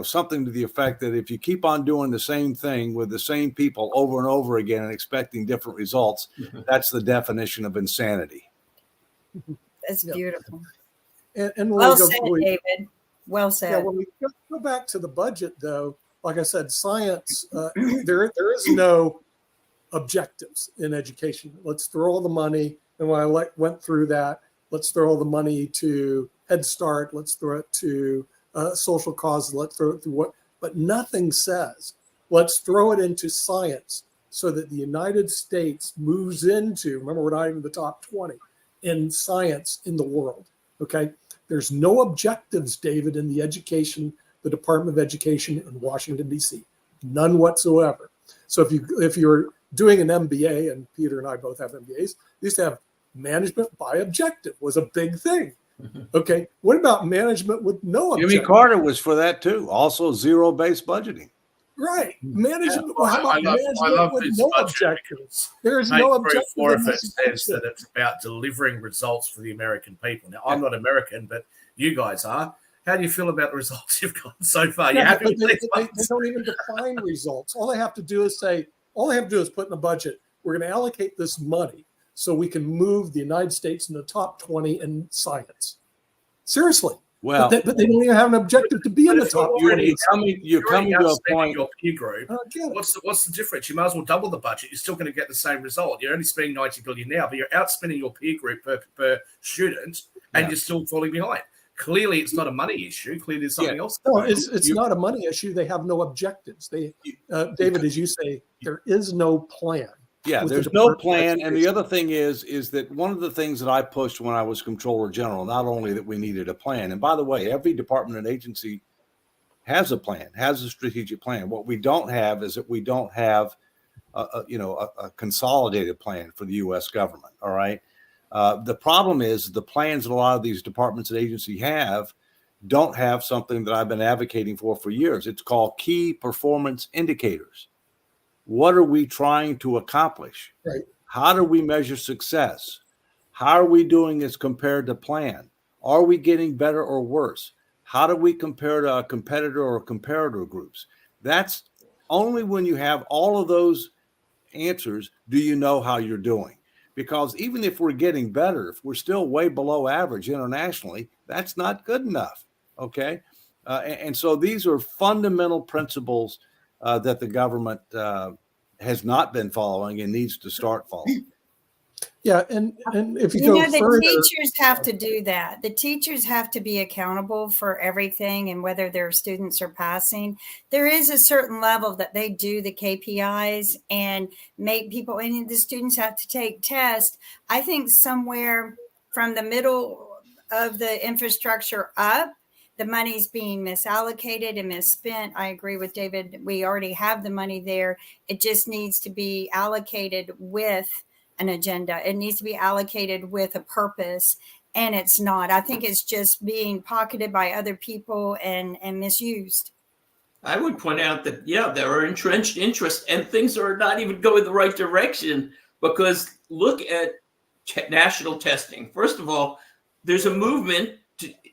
something to the effect that if you keep on doing the same thing with the same people over and over again and expecting different results, that's the definition of insanity. That's beautiful. And when Well we go, said, David. Well said. Yeah, when we go back to the budget, though, like I said, science, there is no objectives in education. Let's throw all the money. And when I went through that, let's throw all the money to Head Start. Let's throw it to social causes. Let's throw it through what, but nothing says, let's throw it into science so that the United States moves into, remember, we're not even the top 20 in science in the world. Okay. There's no objectives, David, in the Department of Education in Washington, D.C. None whatsoever. So if you're doing an MBA, and Peter and I both have MBAs, they used to have management by objective was a big thing. Okay. What about management with no objective? Jimmy Carter was for that too. Also zero-based budgeting. Right. Management. Well, how I about management with no budget objectives? There is no objective. Or if it says that it's about delivering results for the American people. Now, I'm not American, but you guys are. How do you feel about the results you've gotten so far? Yeah, they don't even define results. All they have to do is put in a budget, we're going to allocate this money so we can move the United States in the top 20 in science. Seriously. Well, but they don't even have an objective to be in the top 20. You're coming to a point. Your peer group. What's the difference? You might as well double the budget. You're still going to get the same result. You're only spending $90 billion now, but you're outspending your peer group per student, and you're still falling behind. Clearly, it's not a money issue. Clearly, there's something else. No, it's not a money issue. They have no objectives. David, as you say, there is no plan. Yeah, there's no plan. And the other thing is that one of the things that I pushed when I was Comptroller General, not only that we needed a plan, and by the way, every department and agency has a plan, has a strategic plan. What we don't have is that we don't have a consolidated plan for the U.S. government. All right. The problem is the plans that a lot of these departments and agencies have don't have something that I've been advocating for years. It's called key performance indicators. What are we trying to accomplish? Right. How do we measure success? How are we doing as compared to plan? Are we getting better or worse? How do we compare to a competitor or comparator groups? That's only when you have all of those answers do you know how you're doing. Because even if we're getting better, if we're still way below average internationally, that's not good enough. Okay. And so these are fundamental principles that the government has not been following and needs to start following. Yeah, and if you go further, the teachers have to do that. The teachers have to be accountable for everything, and whether their students are passing, there is a certain level that they do the KPIs and make people, and the students have to take tests. I think somewhere from the middle of the infrastructure up, the money's being misallocated and misspent. I agree with David. We already have the money there. It just needs to be allocated with an agenda. It needs to be allocated with a purpose, and it's not. I think it's just being pocketed by other people and misused. I would point out that, there are entrenched interests and things are not even going the right direction, because look at national testing. First of all, there's a movement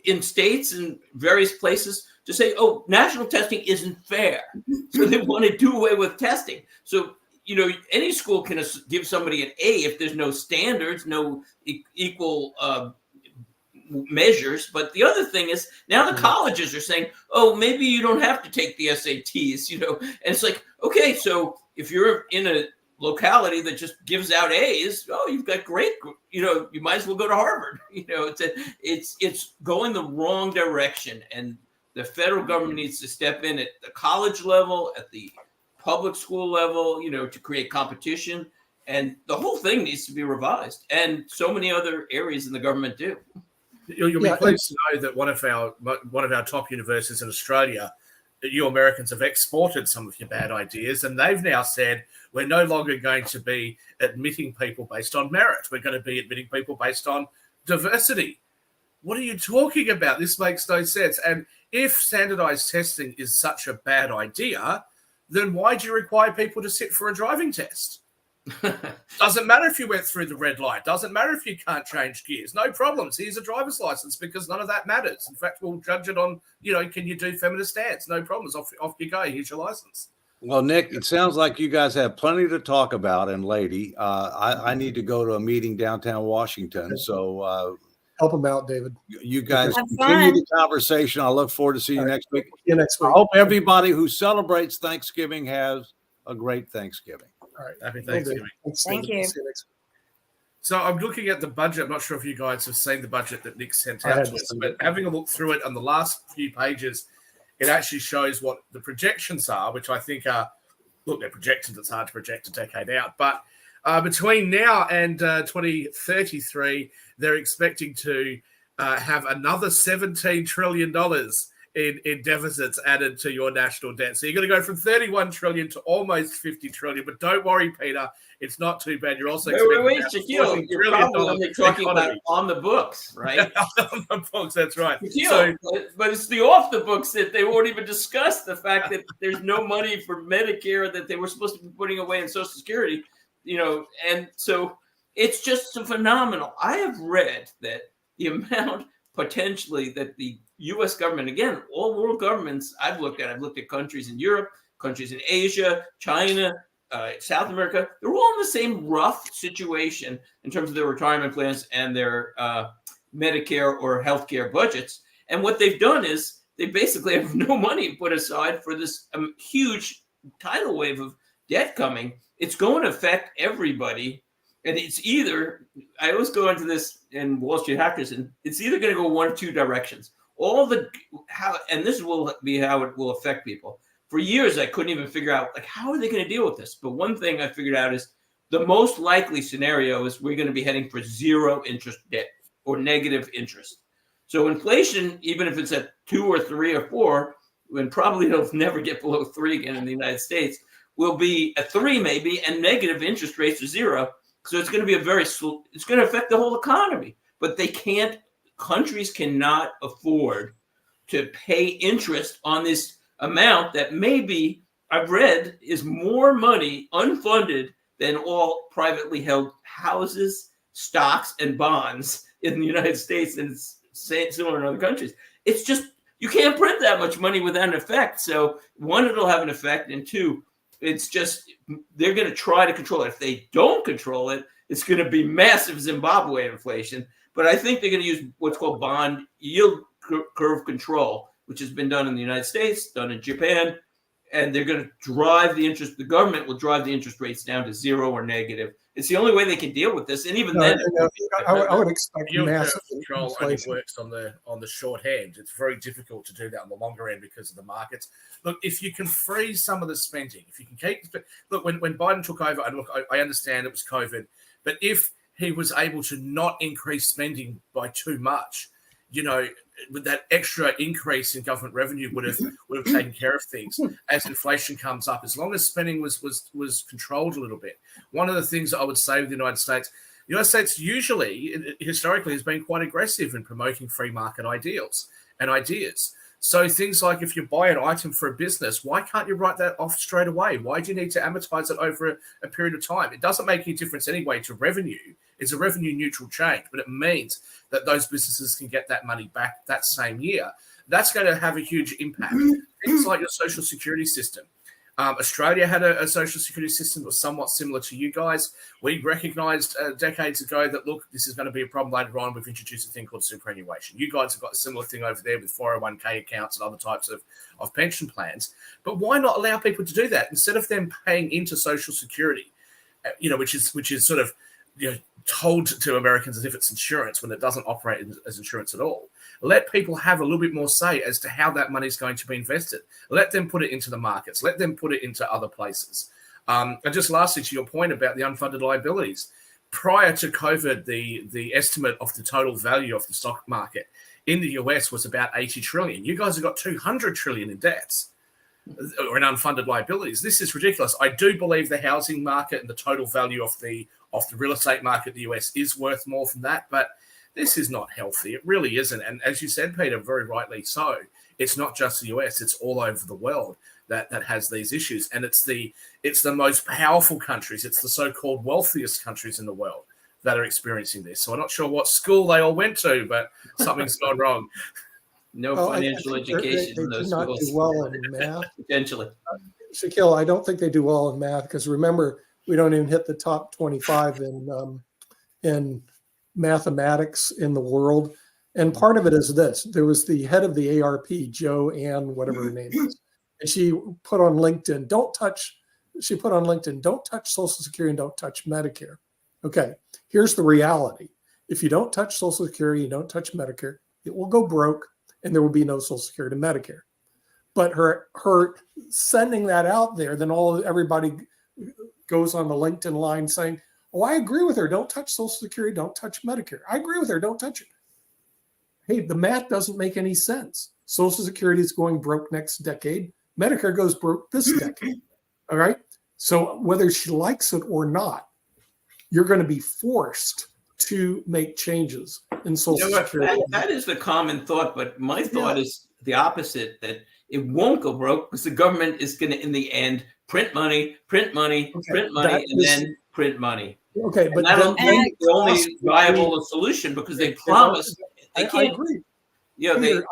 in states and various places to say, oh, national testing isn't fair. So they want to do away with testing. So, any school can give somebody an A if there's no standards, no equal measures. But the other thing is now the colleges are saying, oh, maybe you don't have to take the SATs, and it's like, okay, so if you're in a locality that just gives out A's, oh, you've got great, you might as well go to Harvard. It's going the wrong direction, and the federal government needs to step in at the college level, at the public school level, to create competition, and the whole thing needs to be revised. And so many other areas in the government do. You'll be pleased to know that one of our top universities in Australia, you Americans have exported some of your bad ideas, and they've now said we're no longer going to be admitting people based on merit. We're going to be admitting people based on diversity. What are you talking about? This makes no sense. And if standardized testing is such a bad idea, then why do you require people to sit for a driving test? Doesn't matter if you went through the red light. Doesn't matter if you can't change gears. No problems. Here's a driver's license, because none of that matters. In fact, we'll judge it on, can you do feminist dance? No problems. Off you go. Here's your license. Well, Nick, it sounds like you guys have plenty to talk about. And lady, I need to go to a meeting downtown Washington. So Help them out, David. you guys Have continue fun. the conversation. I look forward to seeing you next week. See you next I week. hope everybody who celebrates Thanksgiving has a great Thanksgiving. All right. Happy Will do. Thanksgiving. Thanks, Thank David. you. See you next week. So I'm looking at the budget. I'm not sure if you guys have seen the budget that Nick sent I out to haven't us, seen but it. having a look through it on the last few pages, it actually shows what the projections are, which I think are, look, they're projections. It's hard to project a decade out. But between now and 2033, they're expecting to have another $17 trillion in deficits added to your national debt. So you're going to go from 31 trillion to almost 50 trillion. But don't worry, Peter, it's not too bad. You're also Wait, expecting Shaquille, you're probably only talking about on the books, right? on the books, that's right. Shaquille, but it's the off the books that they won't even discuss the fact that there's no money for Medicare that they were supposed to be putting away in Social Security, and so it's just so phenomenal. I have read that the amount potentially that the U.S. government, again, all world governments I've looked at countries in Europe, countries in Asia, China, South America, they're all in the same rough situation in terms of their retirement plans and their Medicare or healthcare budgets. And what they've done is they basically have no money put aside for this huge tidal wave of debt coming. It's going to affect everybody. And it's either, I always go into this in Wall Street Hackers, and it's either going to go one of two directions. And this will be how it will affect people. For years, I couldn't even figure out, how are they going to deal with this? But one thing I figured out is the most likely scenario is we're going to be heading for zero interest debt or negative interest. So inflation, even if it's at 2 or 3 or 4, and probably it'll never get below 3 again in the United States, will be at 3 maybe, and negative interest rates are 0. So it's going to be it's going to affect the whole economy. But countries cannot afford to pay interest on this amount that maybe I've read is more money unfunded than all privately held houses, stocks, and bonds in the United States, and it's similar in other countries. It's just, you can't print that much money without an effect. So one, it'll have an effect, and 2, it's just, they're going to try to control it. If they don't control it, it's going to be massive Zimbabwe inflation. But I think they're going to use what's called bond yield curve control, which has been done in the United States, done in Japan, and they're going to drive the government will drive the interest rates down to 0 or negative. It's the only way they can deal with this. And even then, I would expect Yield curve massive control only inflation. works on the short end. It's very difficult to do that on the longer end because of the markets. Look, if you can freeze some of the spending, if you can look, when Biden took over, and look, I understand it was COVID, but if he was able to not increase spending by too much, with that extra increase in government revenue would have taken care of things as inflation comes up, as long as spending was controlled a little bit. One of the things that I would say with the United States usually, historically, has been quite aggressive in promoting free market ideals and ideas. So things like if you buy an item for a business, why can't you write that off straight away? Why do you need to amortize it over a period of time? It doesn't make any difference anyway to revenue It's a revenue neutral change, but it means that those businesses can get that money back that same year. That's going to have a huge impact. Things like your social security system. Australia had a social security system that was somewhat similar to you guys. We recognised decades ago that, look, this is going to be a problem later on. We've introduced a thing called superannuation. You guys have got a similar thing over there with 401k accounts and other types of pension plans. But why not allow people to do that instead of them paying into social security, which is sort of told to Americans as if it's insurance when it doesn't operate as insurance at all. Let people have a little bit more say as to how that money is going to be invested. Let them put it into the markets. Let them put it into other places. And just lastly, to your point about the unfunded liabilities, prior to COVID, the estimate of the total value of the stock market in the US was about 80 trillion. You guys have got 200 trillion in debts or in unfunded liabilities. This is ridiculous. I do believe the housing market and the total value of the real estate market in the US is worth more than that, but this is not healthy. It really isn't. And as you said, Peter, very rightly so, it's not just the US, it's all over the world that has these issues. And it's the most powerful countries, it's the so-called wealthiest countries in the world that are experiencing this. So I'm not sure what school they all went to, but something's gone wrong. No Well, financial education They in do those not schools. do well in math. Potentially. Shaquille, I don't think they do well in math because remember, we don't even hit the top 25 in mathematics in the world. And part of it is this. There was the head of the ARP, Joe Ann, whatever her name is. And she put on LinkedIn, don't touch Social Security and don't touch Medicare. Okay, here's the reality. If you don't touch Social Security, you don't touch Medicare, it will go broke and there will be no Social Security and Medicare. But her sending that out there, then everybody goes on the LinkedIn line saying, oh, I agree with her. Don't touch Social Security. Don't touch Medicare. I agree with her. Don't touch it. Hey, the math doesn't make any sense. Social Security is going broke next decade. Medicare goes broke this decade. All right. So whether she likes it or not, you're going to be forced to make changes in Social Security. That is the common thought, but my thought is the opposite, that it won't go broke because the government is going to, in the end, print money, and then print money. Okay, but I don't think the only viable solution because they promise they can't. I agree. Yeah, Peter,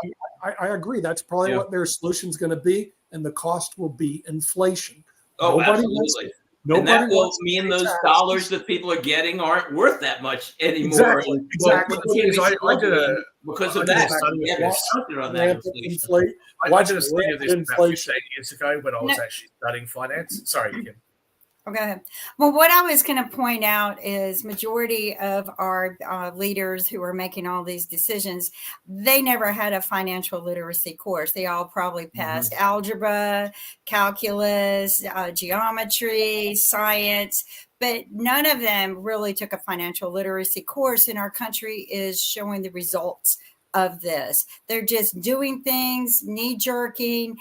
I agree. That's probably what their solution is going to be, and the cost will be inflation. Absolutely. And that will mean those dollars that people are getting aren't worth that much anymore. Exactly. Because of that. I did a study of this about 15 years ago when I was actually studying finance. Sorry, Kim. Okay. Well, what I was going to point out is majority of our leaders who are making all these decisions, they never had a financial literacy course. They all probably passed algebra, calculus, geometry, science, but none of them really took a financial literacy course. And our country is showing the results of this. They're just doing things, knee jerking,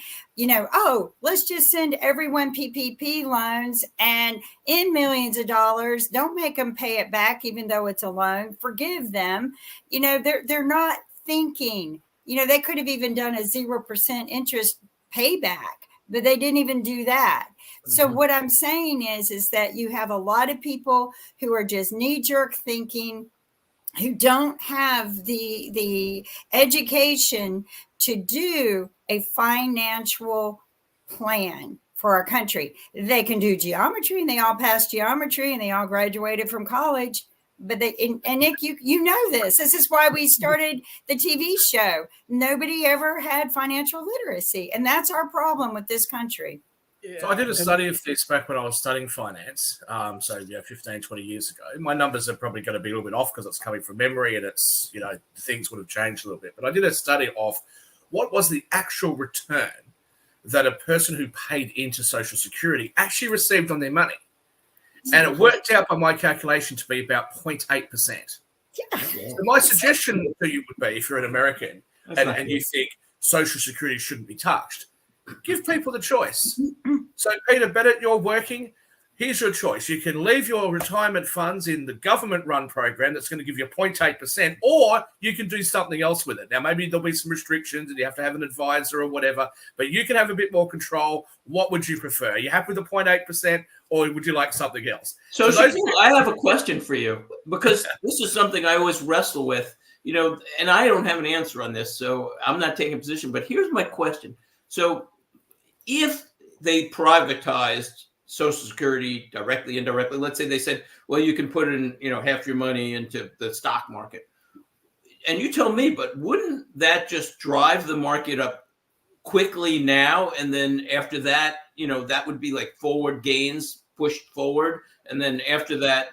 let's just send everyone PPP loans and in millions of dollars, don't make them pay it back, even though it's a loan, forgive them. They're not thinking, they could have even done a 0% interest payback, but they didn't even do that. So what I'm saying is that you have a lot of people who are just knee jerk thinking, who don't have the education to do a financial plan for our country. They can do geometry and they all passed geometry and they all graduated from college. But and Nick, you know this. This is why we started the TV show. Nobody ever had financial literacy. And that's our problem with this country. So I did a study of this back when I was studying finance, 15, 20 years ago. My numbers are probably going to be a little bit off because it's coming from memory and it's, things would have changed a little bit. But I did a study of what was the actual return that a person who paid into Social Security actually received on their money. And it worked out by my calculation to be about 0.8%. Yeah. So my suggestion to you would be, if you're an American and you think Social Security shouldn't be touched, give people the choice. So, Peter Bennett, you're working. Here's your choice. You can leave your retirement funds in the government-run program that's going to give you 0.8%, or you can do something else with it. Now, maybe there'll be some restrictions and you have to have an advisor or whatever, but you can have a bit more control. What would you prefer? Are you happy with the 0.8%, or would you like something else? So, those- Shaquille, I have a question for you, because this is something I always wrestle with, and I don't have an answer on this, so I'm not taking a position. But here's my question. So, if they privatized Social Security directly, indirectly, let's say they said, well, you can put in, half your money into the stock market. And you tell me, but wouldn't that just drive the market up quickly now? And then after that, that would be like forward gains pushed forward. And then after that,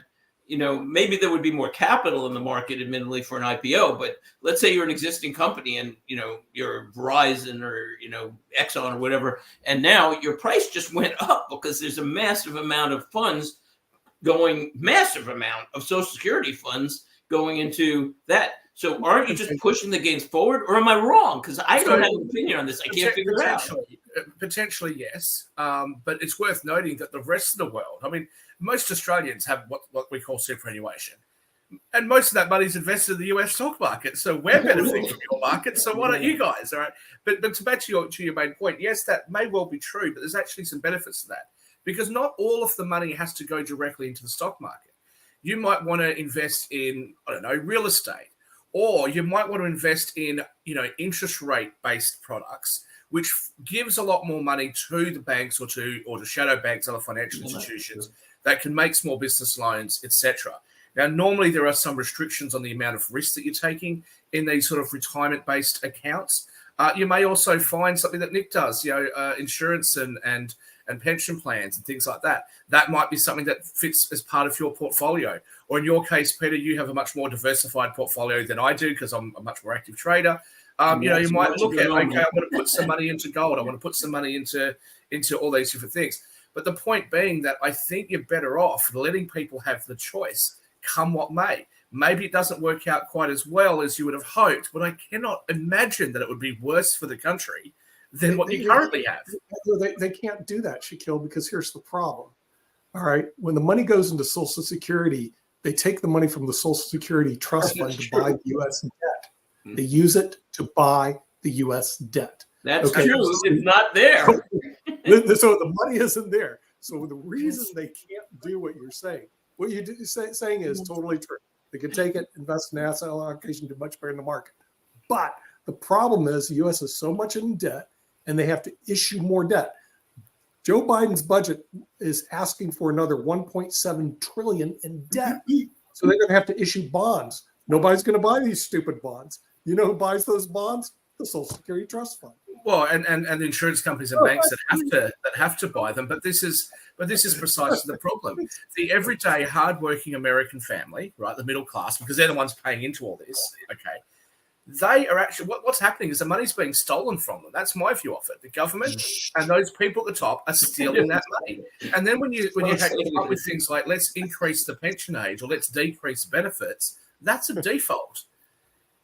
maybe there would be more capital in the market, admittedly, for an IPO. But let's say you're an existing company and, you're Verizon or, Exxon or whatever. And now your price just went up because there's a massive amount of Social Security funds going into that. So aren't you just pushing the gains forward, or am I wrong? Because I don't have an opinion on this. I can't figure it out. Potentially, yes. But it's worth noting that the rest of the world, I mean, most Australians have what we call superannuation. And most of that money is invested in the US stock market. So we're benefiting from your market. So why don't you guys? All right. But back to your main point, yes, that may well be true, but there's actually some benefits to that. Because not all of the money has to go directly into the stock market. You might want to invest in, real estate. Or you might want to invest in, interest rate based products, which gives a lot more money to the banks or to shadow banks, other financial institutions that can make small business loans, etc. Now, normally there are some restrictions on the amount of risk that you're taking in these sort of retirement based accounts. You may also find something that Nick does, insurance and pension plans and things like that. That might be something that fits as part of your portfolio. Or in your case, Peter, you have a much more diversified portfolio than I do because I'm a much more active trader. You might look at, okay, I want to put some money into gold. I want to put some money into all these different things. But the point being that I think you're better off letting people have the choice, come what may. Maybe it doesn't work out quite as well as you would have hoped, but I cannot imagine that it would be worse for the country than what you currently have. They can't do that, Shaquille, because here's the problem. All right. When the money goes into Social Security, they take the money from the Social Security Trust Fund to buy the U.S. debt. They use it to buy the U.S. debt. That's true. It's not there. So the money isn't there. So the reason they can't do what you're saying, what you're saying is totally true. They can take it, invest in asset allocation, do much better in the market. But the problem is the U.S. is so much in debt, and they have to issue more debt. Joe Biden's budget is asking for another $1.7 trillion in debt. So they're going to have to issue bonds. Nobody's going to buy these stupid bonds. You know who buys those bonds? The Social Security Trust Fund. Well, and the insurance companies and banks that have to buy them. But this is precisely the problem. The everyday hardworking American family, right, the middle class, because they're the ones paying into all this. Okay. They are actually what's happening is the money's being stolen from them. That's my view of it. The government and those people at the top are stealing that money. And then when you come up with things like let's increase the pension age or let's decrease benefits, that's a default.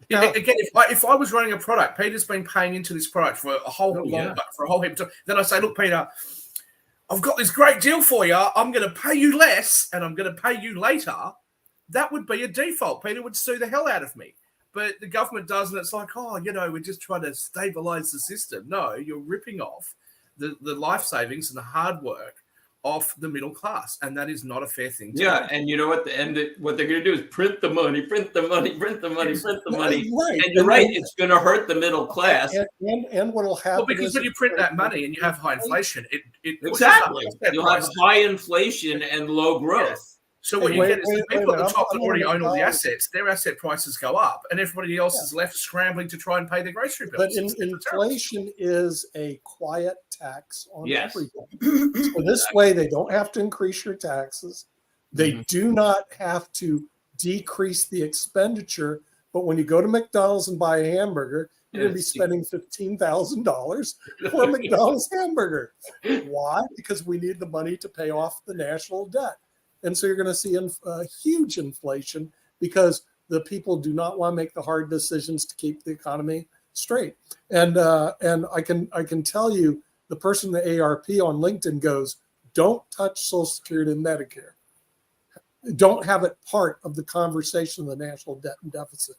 Again, if I was running a product, Peter's been paying into this product for a whole heap of time. Then I say, look, Peter, I've got this great deal for you. I'm going to pay you less and I'm going to pay you later. That would be a default. Peter would sue the hell out of me. But the government does, and it's like, we're just trying to stabilize the system. No, you're ripping off the life savings and the hard work of the middle class, and that is not a fair thing to do. And you know what? What they're going to do is print the money. Right. And you're right, it's going to hurt the middle class. And what will happen? Well, because when you print that money and you have high inflation, it exactly. You'll have high inflation and low growth. Yes. So what you get is the people at the top that already own all the assets, their asset prices go up, and everybody else is left scrambling to try and pay their grocery bills. But inflation is a quiet tax on everything. So this way, they don't have to increase your taxes. They do not have to decrease the expenditure. But when you go to McDonald's and buy a hamburger, you're going to be spending $15,000 for a McDonald's hamburger. Why? Because we need the money to pay off the national debt. And so you're going to see a huge inflation because the people do not want to make the hard decisions to keep the economy straight. And I can tell you, the person in the ARP on LinkedIn goes, don't touch Social Security and Medicare. Don't have it part of the conversation of the national debt and deficit.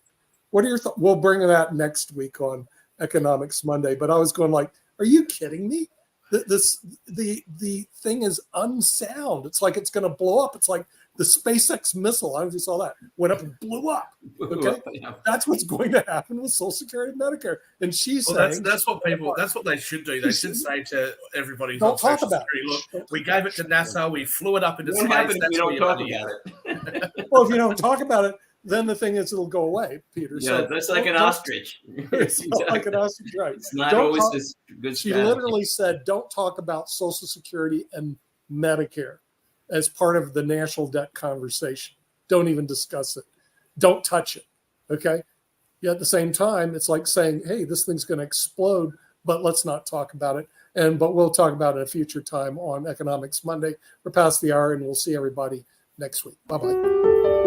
What are your thoughts? We'll bring that next week on Economics Monday. But I was going like, are you kidding me? the thing is unsound. It's like it's going to blow up. It's like the SpaceX missile. I just saw that went up and blew up. Okay, that's what's going to happen with Social Security and Medicare. And she's saying that's what they should do. They should say to everybody who's Don't on talk Social about Security, it. look, we gave it to NASA, we flew it up into What space. happens if That's we where don't your talk money about is. it? Well, if you don't talk about it, then the thing is it'll go away, Peter. Yeah, So that's like an don't- ostrich. It's not like an ostrich, right? It's not Don't always talk- this good She strategy. literally said, don't talk about Social Security and Medicare as part of the national debt conversation. Don't even discuss it. Don't touch it. Okay. Yet at the same time, it's like saying, hey, this thing's going to explode, but let's not talk about it. But we'll talk about it at a future time on Economics Monday. We're past the hour and we'll see everybody next week. Bye-bye.